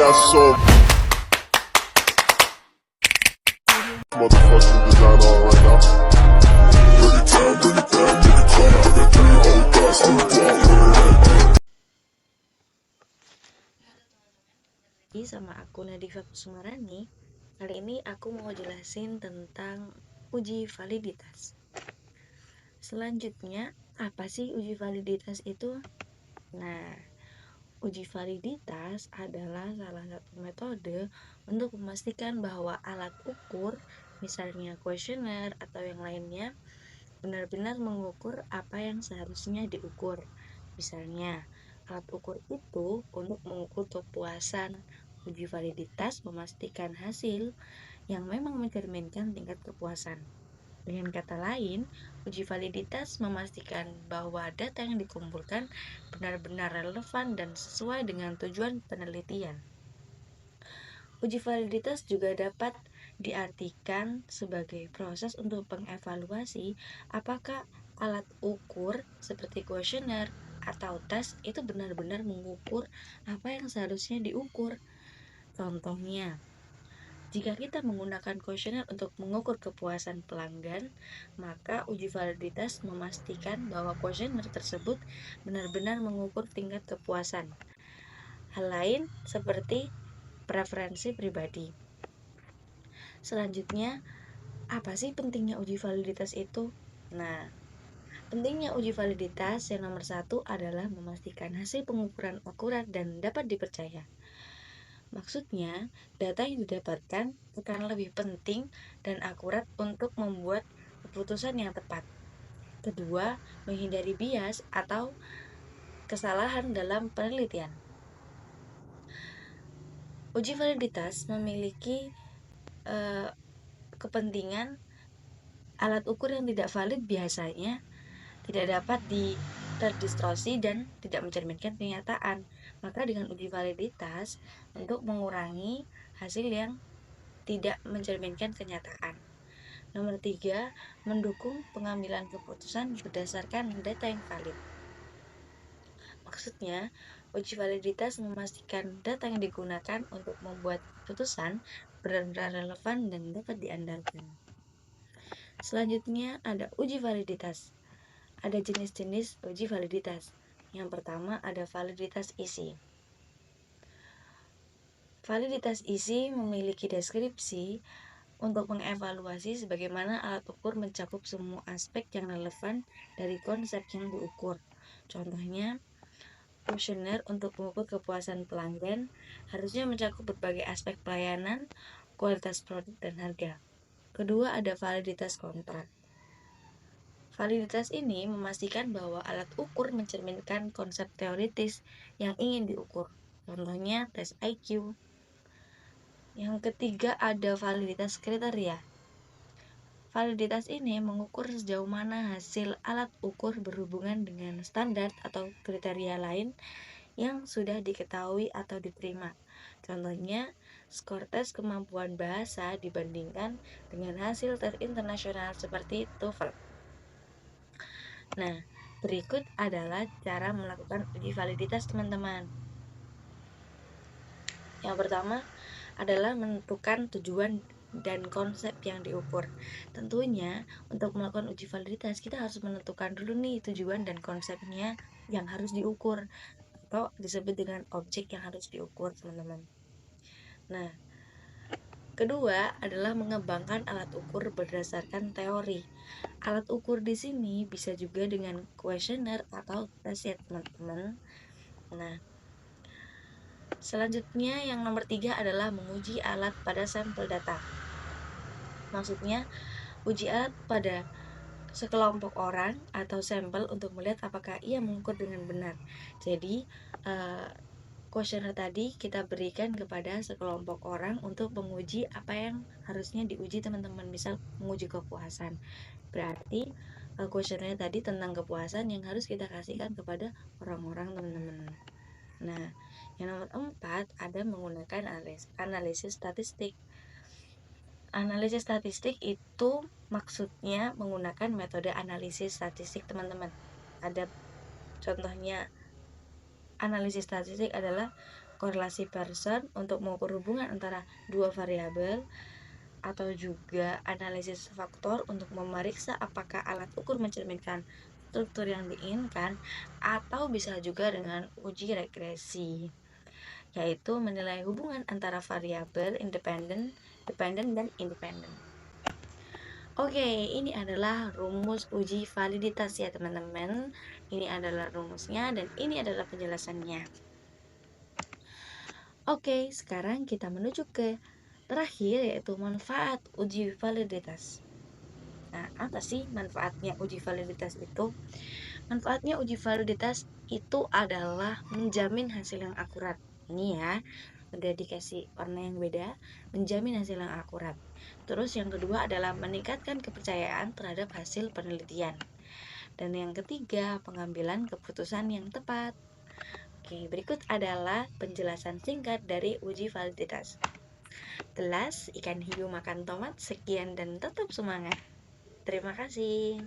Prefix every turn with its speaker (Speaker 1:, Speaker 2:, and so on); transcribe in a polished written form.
Speaker 1: got so motherfucking design on right now. Bring it down, bring it down, bring it down. I got 3 old thoughts to walk.
Speaker 2: Sama aku Nadifa Kusumarani. Kali ini aku mau jelasin tentang uji validitas. Selanjutnya, apa sih uji validitas itu? Nah, uji validitas adalah salah satu metode untuk memastikan bahwa alat ukur, misalnya kuesioner atau yang lainnya, benar-benar mengukur apa yang seharusnya diukur. Misalnya, alat ukur itu untuk mengukur kepuasan. Uji validitas memastikan hasil yang memang mencerminkan tingkat kepuasan. Dengan kata lain, uji validitas memastikan bahwa data yang dikumpulkan benar-benar relevan dan sesuai dengan tujuan penelitian. Uji validitas juga dapat diartikan sebagai proses untuk mengevaluasi apakah alat ukur seperti kuesioner atau tes itu benar-benar mengukur apa yang seharusnya diukur. Contohnya, jika kita menggunakan kuesioner untuk mengukur kepuasan pelanggan, maka uji validitas memastikan bahwa kuesioner tersebut benar-benar mengukur tingkat kepuasan. Hal lain seperti preferensi pribadi. Selanjutnya, apa sih pentingnya uji validitas itu? Nah, pentingnya uji validitas yang nomor 1 adalah memastikan hasil pengukuran akurat dan dapat dipercaya. Maksudnya, data yang didapatkan akan lebih penting dan akurat untuk membuat keputusan yang tepat. Kedua, menghindari bias atau kesalahan dalam penelitian. Uji validitas memiliki kepentingan. Alat ukur yang tidak valid biasanya tidak dapat terdistorsi dan tidak mencerminkan kenyataan. Maka dengan uji validitas untuk mengurangi hasil yang tidak mencerminkan kenyataan. Nomor 3, mendukung pengambilan keputusan berdasarkan data yang valid. Maksudnya, uji validitas memastikan data yang digunakan untuk membuat keputusan benar-benar relevan dan dapat diandalkan. Selanjutnya ada uji validitas. Ada jenis-jenis uji validitas. Yang pertama ada validitas isi. Validitas isi memiliki deskripsi untuk mengevaluasi sebagaimana alat ukur mencakup semua aspek yang relevan dari konsep yang diukur. Contohnya, kuesioner untuk mengukur kepuasan pelanggan harusnya mencakup berbagai aspek pelayanan, kualitas produk, dan harga. Kedua, ada validitas kontrak. Validitas ini memastikan bahwa alat ukur mencerminkan konsep teoritis yang ingin diukur. Contohnya, tes IQ. Yang ketiga ada validitas kriteria. Validitas ini mengukur sejauh mana hasil alat ukur berhubungan dengan standar atau kriteria lain yang sudah diketahui atau diterima. Contohnya, skor tes kemampuan bahasa dibandingkan dengan hasil tes internasional seperti TOEFL. Nah, berikut adalah cara melakukan uji validitas teman-teman. Yang pertama adalah menentukan tujuan dan konsep yang diukur. Tentunya untuk melakukan uji validitas kita harus menentukan dulu nih tujuan dan konsepnya yang harus diukur atau disebut dengan objek yang harus diukur, teman-teman. Nah, kedua adalah mengembangkan alat ukur berdasarkan teori. Alat ukur di sini bisa juga dengan kuesioner atau tes ya, teman-teman. Nah, selanjutnya yang nomor 3 adalah menguji alat pada sampel data. Maksudnya, uji alat pada sekelompok orang atau sampel untuk melihat apakah ia mengukur dengan benar. Jadi, kuesioner tadi kita berikan kepada sekelompok orang untuk menguji apa yang harusnya diuji, teman-teman. Misal menguji kepuasan. Berarti kuesioner tadi tentang kepuasan yang harus kita kasihkan kepada orang-orang, teman-teman. Nah, yang nomor 4 ada menggunakan analisis statistik. Analisis statistik itu maksudnya menggunakan metode analisis statistik, teman-teman. Ada contohnya. Analisis statistik adalah korelasi Pearson untuk mengukur hubungan antara dua variabel, atau juga analisis faktor untuk memeriksa apakah alat ukur mencerminkan struktur yang diinginkan, atau bisa juga dengan uji regresi, yaitu menilai hubungan antara variabel independen, dependen, dan independen. Oke, ini adalah rumus uji validitas ya teman-teman. Ini adalah rumusnya dan ini adalah penjelasannya. Oke, sekarang kita menuju ke terakhir yaitu manfaat uji validitas. Nah, apa sih manfaatnya uji validitas itu? Manfaatnya uji validitas itu adalah menjamin hasil yang akurat. Ini ya, udah dikasih warna yang beda, menjamin hasil yang akurat. Terus yang kedua adalah meningkatkan kepercayaan terhadap hasil penelitian. Dan yang ketiga, pengambilan keputusan yang tepat. Oke, berikut adalah penjelasan singkat dari uji validitas. Gelas, ikan hiu makan tomat, sekian dan tetap semangat. Terima kasih.